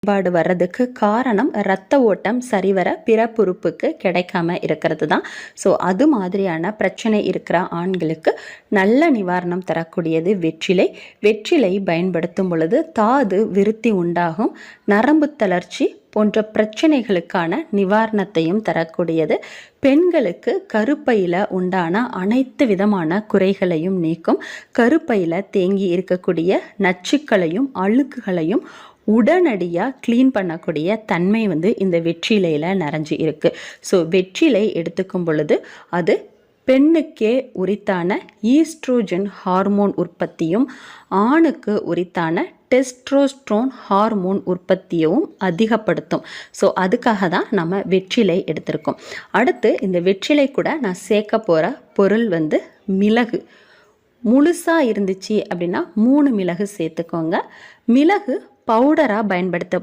குறைபாடு வர்றதுக்கு காரணம் இரத்த ஓட்டம் சரிவர பிறப்புறுப்புக்கு கிடைக்காம இருக்கிறது தான். ஸோ அது மாதிரியான பிரச்சனை இருக்கிற ஆண்களுக்கு நல்ல நிவாரணம் தரக்கூடியது வெற்றிலை. வெற்றிலை பயன்படுத்தும் பொழுது தாது விருத்தி உண்டாகும், நரம்பு தளர்ச்சி போன்ற பிரச்சனைகளுக்கான நிவாரணத்தையும் தரக்கூடியது. பெண்களுக்கு கருப்பையில் உண்டான அனைத்து விதமான குறைகளையும் நீக்கும். கருப்பையில் தேங்கி இருக்கக்கூடிய நச்சுக்களையும் அழுக்குகளையும் உடனடியாக க்ளீன் பண்ணக்கூடிய தன்மை இந்த வெற்றிலையில் நிறைஞ்சு இருக்குது. ஸோ வெற்றிலை எடுத்துக்கும் பொழுது அது பெண்ணுக்கே உரித்தான ஈஸ்ட்ரோஜன் ஹார்மோன் உற்பத்தியும் ஆணுக்கு உரித்தான டெஸ்ட்ரோஸ்ட்ரோன் ஹார்மோன் உற்பத்தியும் அதிகப்படுத்தும். ஸோ அதுக்காக தான் நம்ம வெற்றிலை எடுத்திருக்கோம். அடுத்து இந்த வெற்றிலை கூட நான் சேர்க்க போகிற பொருள் மிளகு. முழுசாக இருந்துச்சு அப்படின்னா 3 மிளகு சேர்த்துக்கோங்க. மிளகு பவுடராக பயன்படுத்த